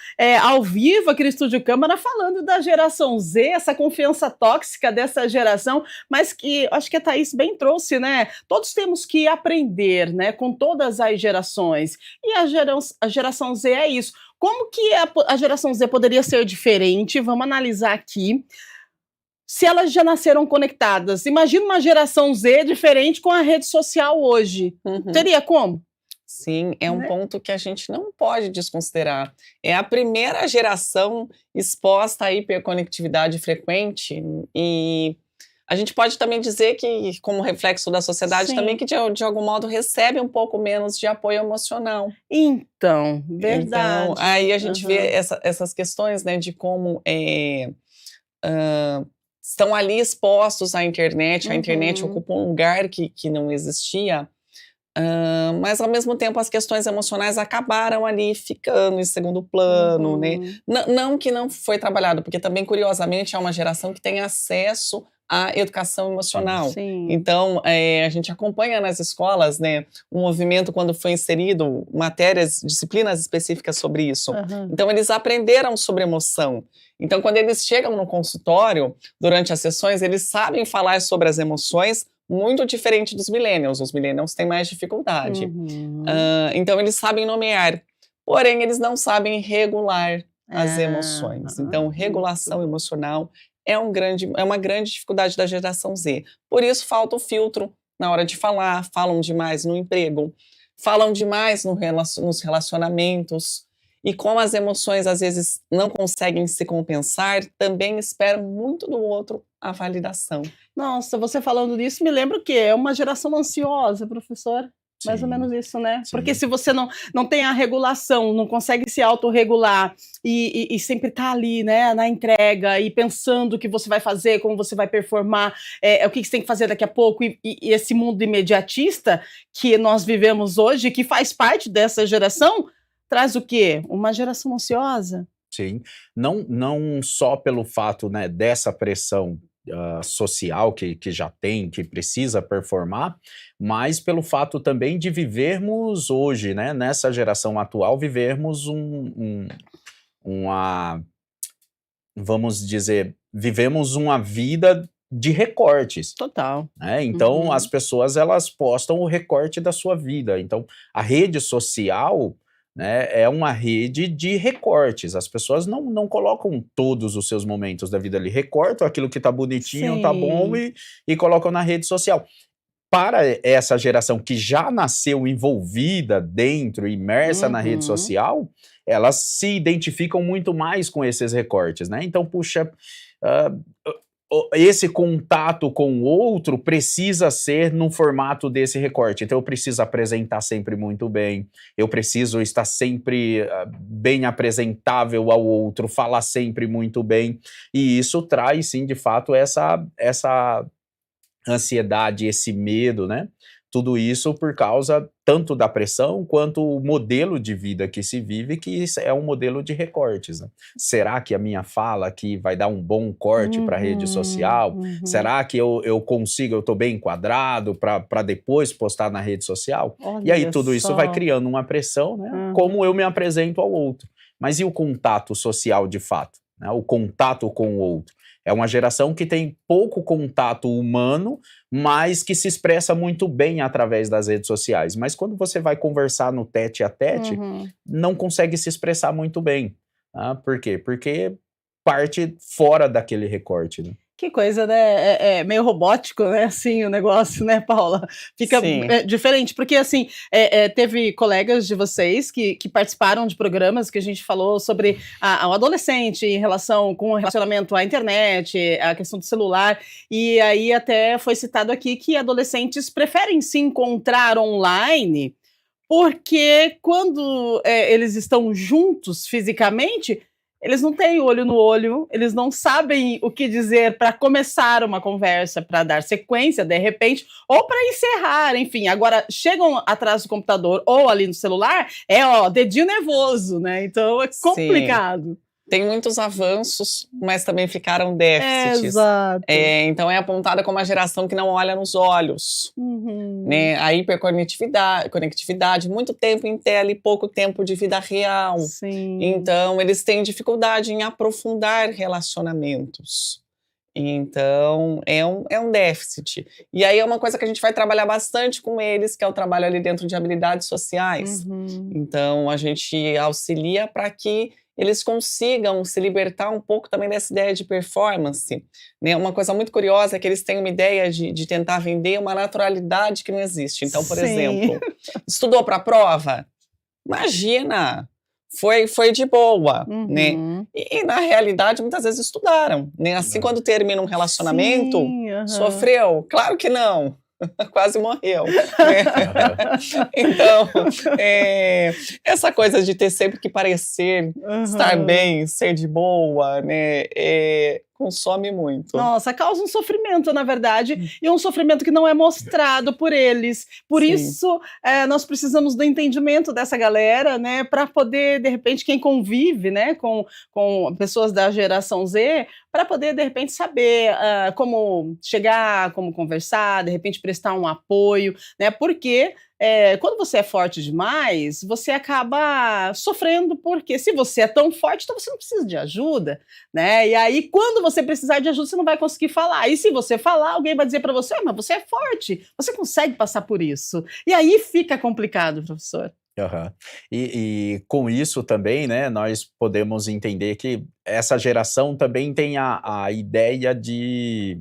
ao vivo aqui no Estúdio Câmara falando da geração Z, essa confiança tóxica dessa geração, mas que acho que a Thaís bem trouxe, né? Todos temos que aprender, né? Com todas as gerações. E a geração Z é isso. Como que a geração Z poderia ser diferente? Vamos analisar aqui. Se elas já nasceram conectadas, imagina uma geração Z diferente com a rede social hoje. Teria como? Sim, é um ponto que a gente não pode desconsiderar. É a primeira geração exposta à hiperconectividade frequente e a gente pode também dizer que, como reflexo da sociedade, também que de algum modo recebe um pouco menos de apoio emocional. Então, verdade. Então, aí a gente vê essas questões, né, de como estão ali expostos à internet, a internet ocupa um lugar que não existia, mas ao mesmo tempo as questões emocionais acabaram ali ficando em segundo plano, né? Não que não foi trabalhado, porque também, curiosamente, é uma geração que tem acesso à educação emocional. Sim. Então, a gente acompanha nas escolas, né, um movimento quando foi inserido disciplinas específicas sobre isso. Então, eles aprenderam sobre emoção. Então, quando eles chegam no consultório, durante as sessões, eles sabem falar sobre as emoções muito diferente dos millennials. Os millennials têm mais dificuldade. Então, eles sabem nomear, porém, eles não sabem regular as emoções. Então, regulação emocional é uma grande dificuldade da geração Z. Por isso, falta o filtro na hora de falar, falam demais no emprego, falam demais nos relacionamentos, e como as emoções às vezes não conseguem se compensar, também esperam muito do outro a validação. Nossa, você falando disso me lembra o quê? É uma geração ansiosa, professor? Mais ou menos isso, né? Sim. Porque se você não tem a regulação, não consegue se autorregular e sempre tá ali, né, na entrega e pensando o que você vai fazer, como você vai performar, o que você tem que fazer daqui a pouco, e esse mundo imediatista que nós vivemos hoje, que faz parte dessa geração, traz o quê? Uma geração ansiosa. Sim, não só pelo fato, né, dessa pressão social que já tem, que precisa performar, mas pelo fato também de vivermos hoje, né, nessa geração atual, vivermos vamos dizer, vivemos uma vida de recortes. Total. Né? Então, as pessoas, elas postam o recorte da sua vida. Então, a rede social, né, é uma rede de recortes. As pessoas não colocam todos os seus momentos da vida ali, recortam aquilo que tá bonitinho, Sim. tá bom, e colocam na rede social. Para essa geração que já nasceu envolvida dentro, imersa na rede social, elas se identificam muito mais com esses recortes, né? Então, puxa, esse contato com o outro precisa ser no formato desse recorte. Então, eu preciso apresentar sempre muito bem, eu preciso estar sempre bem apresentável ao outro, falar sempre muito bem, e isso traz, sim, de fato, essa ansiedade, esse medo, né? Tudo isso por causa tanto da pressão quanto o modelo de vida que se vive, que é um modelo de recortes, né? Será que a minha fala aqui vai dar um bom corte para a rede social? Será que eu consigo, eu estou bem enquadrado para depois postar na rede social? Olha e aí tudo isso só. vai criando uma pressão, né? Como eu me apresento ao outro. Mas e o contato social de fato? Né? O contato com o outro. É uma geração que tem pouco contato humano, mas que se expressa muito bem através das redes sociais. Mas quando você vai conversar no tete a tete, não consegue se expressar muito bem. Tá? Por quê? Porque parte fora daquele recorte, né? Que coisa, né? É meio robótico, né? Assim, o negócio, né, Paula? Fica diferente, porque, assim, teve colegas de vocês que participaram de programas que a gente falou sobre o adolescente em relação com o relacionamento à internet, a questão do celular, e aí até foi citado aqui que adolescentes preferem se encontrar online, porque quando eles estão juntos fisicamente, eles não têm olho no olho, eles não sabem o que dizer para começar uma conversa, para dar sequência, de repente, ou para encerrar, enfim. Agora, chegam atrás do computador ou ali no celular, dedinho nervoso, né? Então, é complicado. Sim. Tem muitos avanços, mas também ficaram déficits. Exato. Então, é apontada como a geração que não olha nos olhos. Né? A hiperconectividade, muito tempo em tela e pouco tempo de vida real. Sim. Então, eles têm dificuldade em aprofundar relacionamentos. Então, é um déficit. E aí é uma coisa que a gente vai trabalhar bastante com eles, que é o trabalho ali dentro de habilidades sociais. Então, a gente auxilia para que eles consigam se libertar um pouco também dessa ideia de performance. Né? Uma coisa muito curiosa é que eles têm uma ideia de tentar vender uma naturalidade que não existe. Então, por exemplo, estudou para a prova? Imagina! Foi de boa, né? E na realidade, muitas vezes estudaram, né? Assim, quando termina um relacionamento, sofreu? Claro que não. Quase morreu. Né? Então, essa coisa de ter sempre que parecer estar bem, ser de boa, né? Consome muito. Nossa, causa um sofrimento, na verdade, e um sofrimento que não é mostrado por eles. Por isso, nós precisamos do entendimento dessa galera, né, para poder, de repente, quem convive, né, com pessoas da geração Z, para poder, de repente, saber como chegar, como conversar, de repente, prestar um apoio, né, porque quando você é forte demais, você acaba sofrendo, porque se você é tão forte, então você não precisa de ajuda, né? E aí, quando você precisar de ajuda, você não vai conseguir falar. E se você falar, alguém vai dizer para você, mas você é forte, você consegue passar por isso. E aí fica complicado, professor. E com isso também, né, nós podemos entender que essa geração também tem a ideia de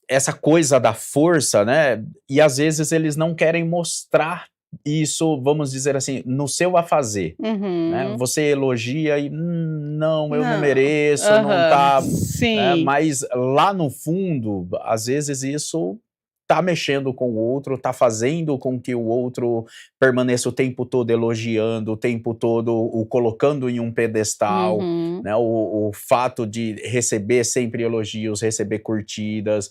essa coisa da força, né? E às vezes eles não querem mostrar isso, vamos dizer assim, no seu afazer. Né? Você elogia e não, eu não mereço, não tá. Sim. Né? Mas lá no fundo, às vezes isso tá mexendo com o outro, tá fazendo com que o outro permaneça o tempo todo elogiando, o tempo todo o colocando em um pedestal, né? O fato de receber sempre elogios, receber curtidas,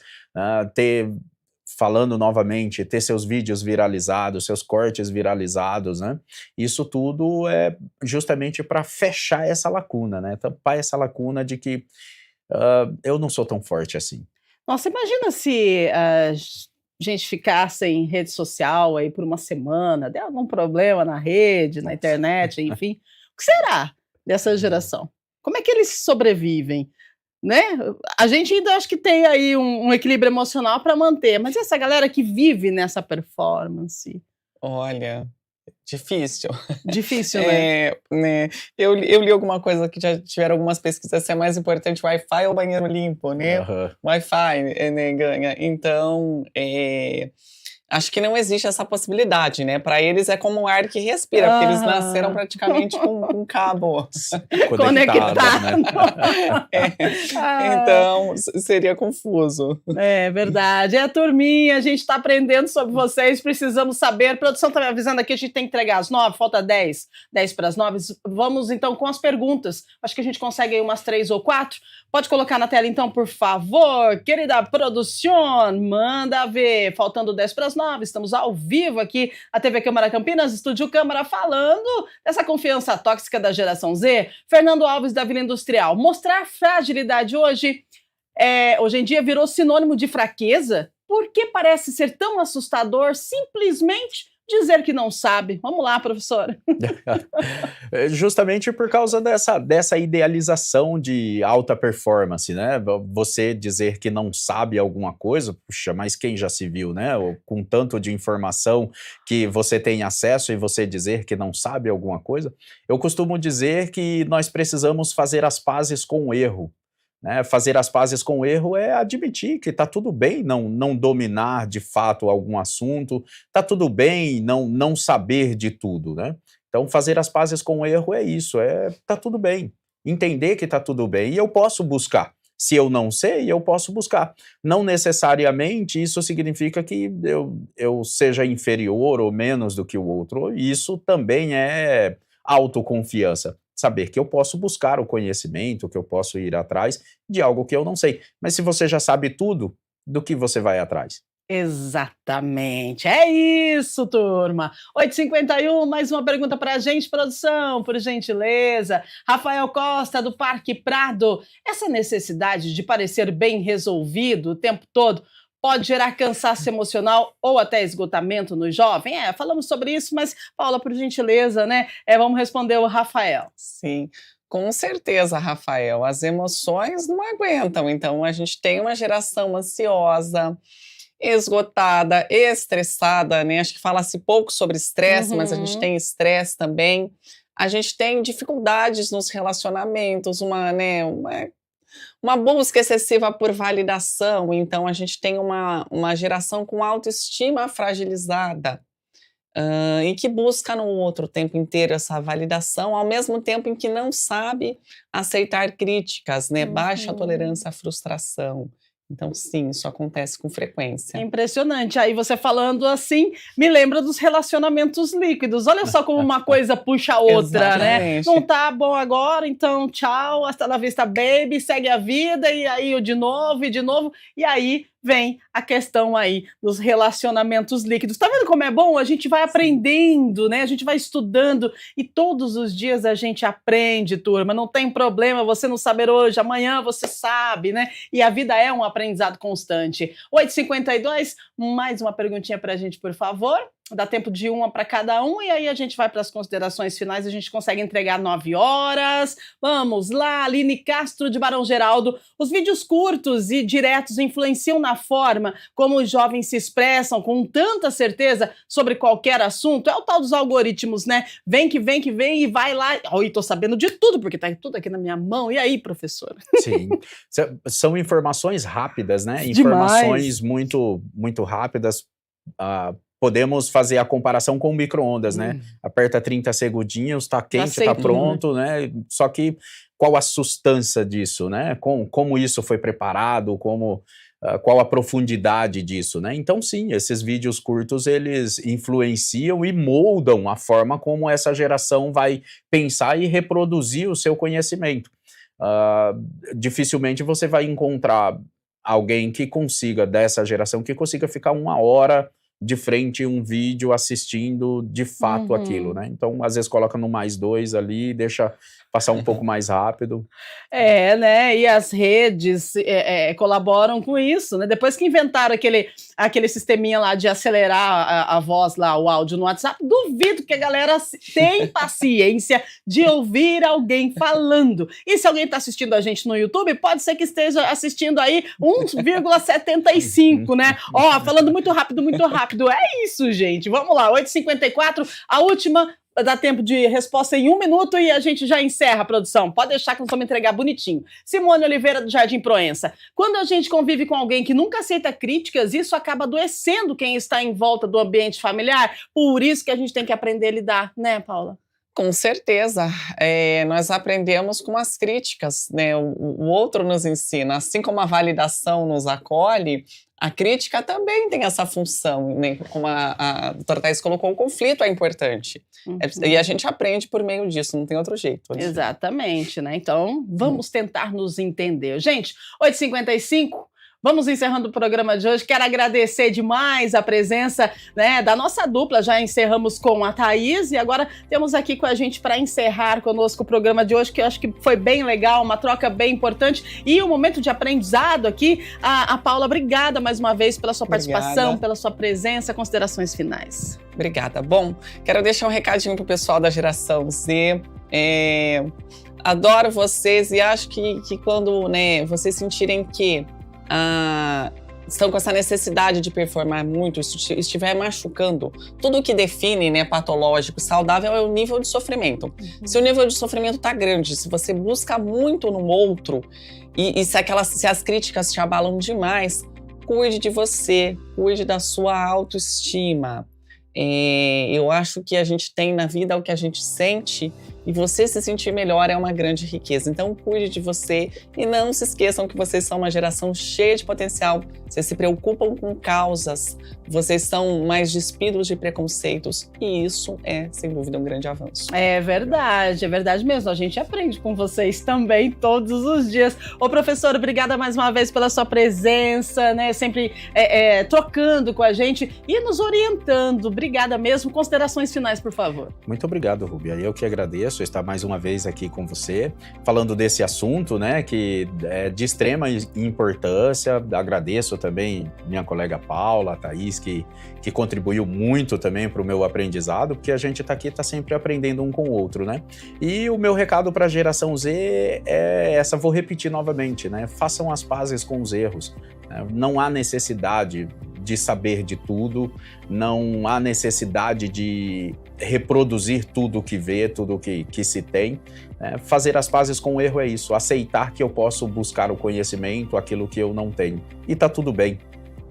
falando novamente, ter seus vídeos viralizados, seus cortes viralizados, né? Isso tudo é justamente para fechar essa lacuna, né? Tampar essa lacuna de que eu não sou tão forte assim. Nossa, imagina se a gente ficasse em rede social aí por uma semana, deu algum problema na rede, na internet, enfim. O que será dessa geração? Como é que eles sobrevivem? Né? A gente ainda acho que tem aí um equilíbrio emocional para manter, mas e essa galera que vive nessa performance? Olha, difícil. Difícil, né? Eu li alguma coisa que já tiveram algumas pesquisas, se é mais importante Wi-Fi ou banheiro limpo, né? Wi-Fi, né, ganha. Então, Acho que não existe essa possibilidade, né? Para eles é como um ar que respira, porque eles nasceram praticamente com um cabo conectado. Né? Então, seria confuso. É verdade. É, turminha, a gente está aprendendo sobre vocês, precisamos saber. A produção está me avisando aqui, a gente tem que entregar às 9, falta 10 para as 9. Vamos então com as perguntas. Acho que a gente consegue aí umas 3 ou 4. Pode colocar na tela então, por favor. Querida produção, manda ver. Faltando 10 para as 9, estamos ao vivo aqui na TV Câmara Campinas, Estúdio Câmara, falando dessa confiança tóxica da geração Z. Fernando Alves, da Vila Industrial. Mostrar fragilidade hoje em dia virou sinônimo de fraqueza? Por que parece ser tão assustador simplesmente dizer que não sabe? Vamos lá, professora. Justamente por causa dessa idealização de alta performance, né? Você dizer que não sabe alguma coisa, puxa, mas quem já se viu, né? Com tanto de informação que você tem acesso e você dizer que não sabe alguma coisa. Eu costumo dizer que nós precisamos fazer as pazes com o erro. Né? Fazer as pazes com o erro é admitir que está tudo bem não dominar de fato algum assunto, está tudo bem não saber de tudo, né? Então fazer as pazes com o erro é isso, tá tudo bem, entender que está tudo bem e eu posso buscar. Se eu não sei, eu posso buscar. Não necessariamente isso significa que eu seja inferior ou menos do que o outro, isso também é autoconfiança. Saber que eu posso buscar o conhecimento, que eu posso ir atrás de algo que eu não sei. Mas se você já sabe tudo, do que você vai atrás? Exatamente, é isso, turma. 8h51, mais uma pergunta para a gente, produção, por gentileza. Rafael Costa, do Parque Prado. Essa necessidade de parecer bem resolvido o tempo todo pode gerar cansaço emocional ou até esgotamento no jovem? Falamos sobre isso, mas, Paula, por gentileza, né? Vamos responder o Rafael. Sim, com certeza, Rafael. As emoções não aguentam. Então, a gente tem uma geração ansiosa, esgotada, estressada, né? Acho que fala-se pouco sobre estresse, mas a gente tem estresse também. A gente tem dificuldades nos relacionamentos, uma busca excessiva por validação, então a gente tem uma geração com autoestima fragilizada e que busca no outro o tempo inteiro essa validação, ao mesmo tempo em que não sabe aceitar críticas, né? Baixa tolerância à frustração. Então, sim, isso acontece com frequência. Impressionante. Aí você falando assim, me lembra dos relacionamentos líquidos. Olha só como uma coisa puxa a outra, né? Não tá bom agora, então tchau, hasta la vista, baby, segue a vida, e aí de novo, e aí vem a questão aí dos relacionamentos líquidos. Tá vendo como é bom? A gente vai aprendendo, né? A gente vai estudando e todos os dias a gente aprende, turma. Não tem problema você não saber hoje, amanhã você sabe, né? E a vida é um aprendizado constante. 8h52, mais uma perguntinha pra gente, por favor. Dá tempo de uma para cada um e aí a gente vai para as considerações finais, a gente consegue entregar 9 horas. Vamos lá, Aline Castro, de Barão Geraldo. Os vídeos curtos e diretos influenciam na forma como os jovens se expressam com tanta certeza sobre qualquer assunto? É o tal dos algoritmos, né? Vem que vem e vai lá. Oi, tô sabendo de tudo, porque tá tudo aqui na minha mão. E aí, professora? Sim, são informações rápidas, né? Informações muito, muito rápidas. Podemos fazer a comparação com micro-ondas, né? Aperta 30 segundinhos, tá quente, tá pronto, né? Só que qual a sustância disso, né? Como isso foi preparado, qual a profundidade disso, né? Então, sim, esses vídeos curtos, eles influenciam e moldam a forma como essa geração vai pensar e reproduzir o seu conhecimento. Dificilmente você vai encontrar alguém que consiga, dessa geração, que consiga ficar 1 hora de frente a um vídeo assistindo de fato aquilo, né? Então, às vezes coloca no +2 ali, deixa passar um pouco mais rápido. Né? E as redes colaboram com isso, né? Depois que inventaram aquele sisteminha lá de acelerar a voz lá, o áudio no WhatsApp, duvido que a galera tem paciência de ouvir alguém falando. E se alguém está assistindo a gente no YouTube, pode ser que esteja assistindo aí 1,75, né? Falando muito rápido. É isso, gente. Vamos lá, 8h54, a última. dar tempo de resposta em 1 minuto e a gente já encerra a produção. Pode deixar que nós vamos entregar bonitinho. Simone Oliveira, do Jardim Proença. Quando a gente convive com alguém que nunca aceita críticas, isso acaba adoecendo quem está em volta do ambiente familiar. Por isso que a gente tem que aprender a lidar, né, Paula? Com certeza. Nós aprendemos com as críticas, né? O outro nos ensina. Assim como a validação nos acolhe, a crítica também tem essa função, né? Como a doutora Thaís colocou, o conflito é importante. E a gente aprende por meio disso, não tem outro jeito. Exatamente, né? Então, vamos tentar nos entender. Gente, 8h55, vamos encerrando o programa de hoje. Quero agradecer demais a presença, né, da nossa dupla. Já encerramos com a Thaís e agora temos aqui com a gente para encerrar conosco o programa de hoje, que eu acho que foi bem legal, uma troca bem importante e um momento de aprendizado aqui. A Paula, obrigada mais uma vez pela sua participação, pela sua presença. Considerações finais. Obrigada. Bom, quero deixar um recadinho pro pessoal da geração Z. Adoro vocês e acho que quando, né, vocês sentirem que estão com essa necessidade de performar muito, estiver machucando, tudo que define, né, patológico, saudável é o nível de sofrimento. Se o nível de sofrimento está grande, se você busca muito no outro e se as críticas te abalam demais, cuide de você, cuide da sua autoestima. Eu acho que a gente tem na vida o que a gente sente e você se sentir melhor é uma grande riqueza. Então, cuide de você e não se esqueçam que vocês são uma geração cheia de potencial. Vocês se preocupam com causas, vocês são mais despidos de preconceitos e isso é, sem dúvida, um grande avanço. É verdade mesmo. A gente aprende com vocês também todos os dias. Ô, professor, obrigada mais uma vez pela sua presença, né? Sempre trocando com a gente e nos orientando. Obrigada mesmo. Considerações finais, por favor. Muito obrigado, Rúbia. Eu que agradeço estar mais uma vez aqui com você, falando desse assunto, né, que é de extrema importância. Agradeço também minha colega Paula, a Thaís, que contribuiu muito também para o meu aprendizado, porque a gente está aqui, está sempre aprendendo um com o outro, né? E o meu recado para a geração Z é essa, vou repetir novamente, né? Façam as pazes com os erros. Né? Não há necessidade de saber de tudo, não há necessidade de reproduzir tudo que vê, tudo que se tem. Fazer as pazes com o erro é isso, aceitar que eu posso buscar o conhecimento, aquilo que eu não tenho. E tá tudo bem.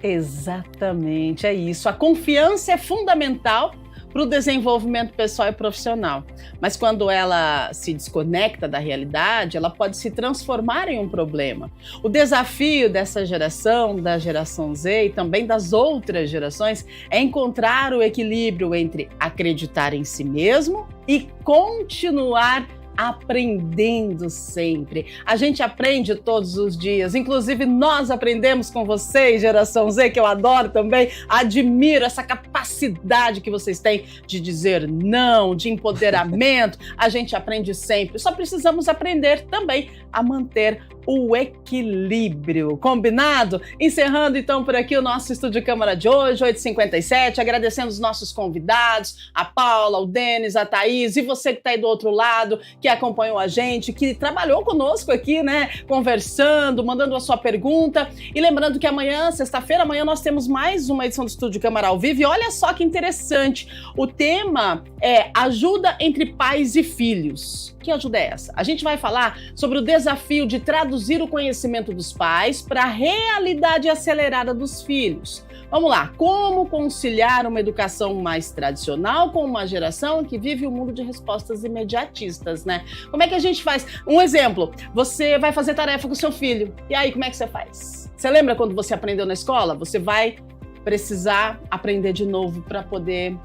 Exatamente, é isso. A confiança é fundamental para o desenvolvimento pessoal e profissional. Mas quando ela se desconecta da realidade, ela pode se transformar em um problema. O desafio dessa geração, da geração Z e também das outras gerações, é encontrar o equilíbrio entre acreditar em si mesmo e continuar aprendendo sempre. A gente aprende todos os dias, inclusive nós aprendemos com vocês, geração Z, que eu adoro também, admiro essa capacidade que vocês têm de dizer não, de empoderamento. A gente aprende sempre, só precisamos aprender também a manter o equilíbrio. Combinado? Encerrando então por aqui o nosso Estúdio Câmara de hoje, 8h57, agradecendo os nossos convidados, a Paula, o Denis, a Thaís e você que está aí do outro lado, que acompanhou a gente, que trabalhou conosco aqui, né, conversando, mandando a sua pergunta. E lembrando que amanhã, sexta-feira, amanhã nós temos mais uma edição do Estúdio Câmara ao vivo. E olha só que interessante, o tema é ajuda entre pais e filhos. Que ajuda é essa? A gente vai falar sobre o desafio de traduzir o conhecimento dos pais para a realidade acelerada dos filhos. Vamos lá, como conciliar uma educação mais tradicional com uma geração que vive um mundo de respostas imediatistas, né? Como é que a gente faz? Um exemplo, você vai fazer tarefa com o seu filho, e aí como é que você faz? Você lembra quando você aprendeu na escola? Você vai precisar aprender de novo para poder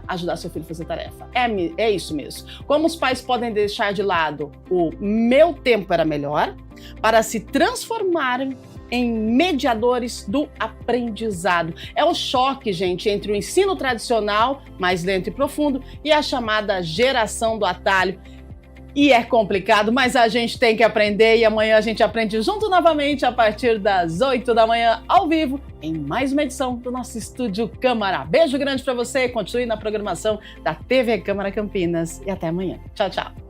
ajudar seu filho a fazer tarefa. É isso mesmo. Como os pais podem deixar de lado o meu tempo era melhor para se transformarem em mediadores do aprendizado. É o choque, gente, entre o ensino tradicional, mais lento e profundo, e a chamada geração do atalho. E é complicado, mas a gente tem que aprender e amanhã a gente aprende junto novamente a partir das 8 da manhã, ao vivo, em mais uma edição do nosso Estúdio Câmara. Beijo grande para você, continue na programação da TV Câmara Campinas e até amanhã. Tchau, tchau.